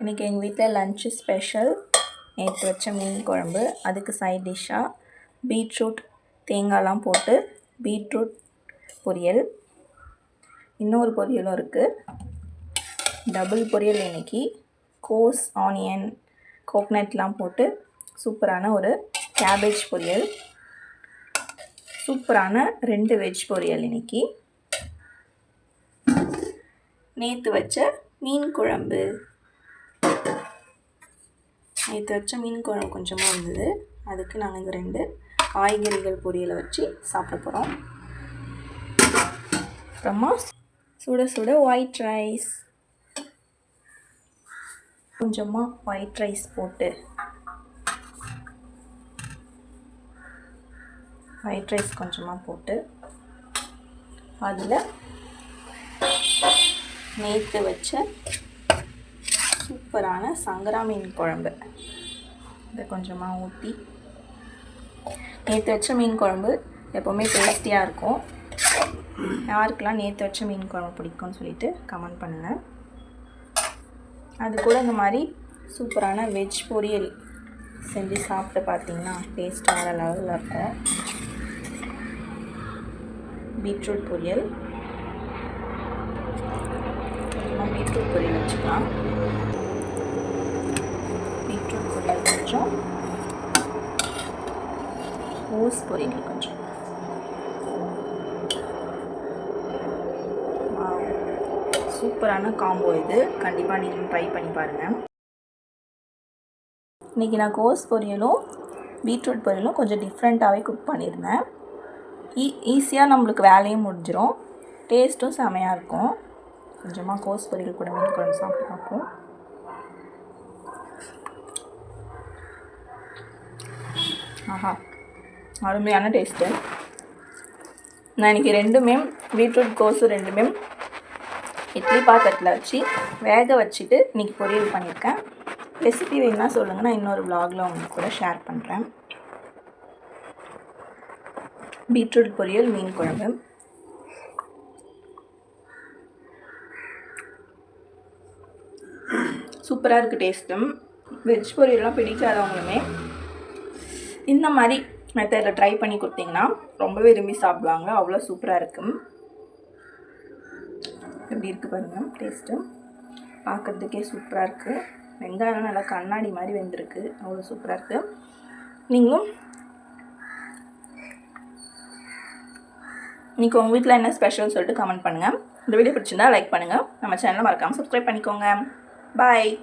இன்றைக்கி எங்கள் வீட்டில் லன்ச்சு ஸ்பெஷல் நேற்று வச்ச மீன் குழம்பு. அதுக்கு சைட் டிஷ்ஷாக பீட்ரூட் தேங்காய்லாம் போட்டு பீட்ரூட் பொரியல். இன்னொரு பொரியலும் இருக்குது, டபுள் பொரியல். இன்றைக்கி கோஸ், ஆனியன், கோக்னட்லாம் போட்டு சூப்பரான ஒரு கேபேஜ் பொரியல். சூப்பரான 2 வெஜ் பொரியல். இன்றைக்கி நேற்று வச்ச மீன் குழம்பு. நேற்று வச்ச மீன் குழம்பு கொஞ்சமாக இருந்தது, அதுக்கு நாங்கள் இந்த 2 காய்கறிகள் பொரியலை வச்சு சாப்பிட போகிறோம். அப்புறமா சுட சுட ஒயிட் ரைஸ். கொஞ்சமாக ஒயிட் ரைஸ் போட்டு அதில் நேற்று வச்ச சூப்பரான சங்கரா மீன் குழம்பு இதை கொஞ்சமாக ஊற்றி. நேற்று வச்ச மீன் குழம்பு எப்போவுமே டேஸ்டியாக இருக்கும். யாருக்கெல்லாம் நேற்று வச்ச மீன் குழம்பு பிடிக்கும்னு சொல்லிட்டு கமெண்ட் பண்ணுங்கள். அது கூட இந்த மாதிரி சூப்பரான வெஜ் பொரியல் செஞ்சு சாப்பிட்டு பார்த்தீங்கன்னா டேஸ்ட் வேறு லெவலில் இருக்கும். பீட்ரூட் பொரியல், பீட்ரூட் பொரியல் வச்சுக்கலாம். பீட்ரூட் பொரியல் கொஞ்சம், கோஸ் பொரியல் கொஞ்சம். சூப்பரான காம்போ இது, கண்டிப்பாக நீங்கள் ட்ரை பண்ணி பாருங்கள். இன்றைக்கி நான் கோஸ் பொரியலும் பீட்ரூட் பொரியலும் கொஞ்சம் டிஃப்ரெண்ட்டாகவே குக் பண்ணியிருந்தேன். ஈஸியாக நம்மளுக்கு வேலையும் முடிஞ்சிடும், டேஸ்ட்டும் செமையாக இருக்கும். கொஞ்சமாக கோஸ் பொரியல் கூட மீன் குழம்பு சாப்பிட்டு பார்ப்போம். ஆஹா, அருமையான டேஸ்ட்டு. நான் இன்றைக்கி 2மே பீட்ரூட் கோஸு 2மே இட்லி பாத்திரத்தில் வச்சு வேக வச்சுட்டு இன்றைக்கி பொரியல் பண்ணியிருக்கேன். ரெசிபி வேணுன்னா சொல்லுங்கள், நான் இன்னொரு vlogல உங்களுக்கு கூட ஷேர் பண்ணுறேன். பீட்ரூட் பொரியல் மீன் குழம்பு சூப்பராக இருக்குது டேஸ்ட்டும். வெஜ் பொரியல்லாம் பிடிக்காதவங்களுமே இந்த மாதிரி மெத்தடில் ட்ரை பண்ணி கொடுத்தீங்கன்னா ரொம்பவே விரும்பி சாப்பிடுவாங்க. அவ்வளோ சூப்பராக இருக்கும். எப்படி இருக்குது பாருங்கள், டேஸ்ட்டு பார்க்குறதுக்கே சூப்பராக இருக்குது. வெங்காயம் நல்லா கண்ணாடி மாதிரி வெந்திருக்கு, அவ்வளோ சூப்பராக இருக்குது. நீங்களும் இன்றைக்கி உங்கள் வீட்டில் என்ன ஸ்பெஷல் சொல்லிட்டு கமெண்ட் பண்ணுங்கள். இந்த வீடியோ பிடிச்சிருந்தா லைக் பண்ணுங்கள். நம்ம சேனலை மறக்காமல் சப்ஸ்கிரைப் பண்ணிக்கோங்க. பாய்.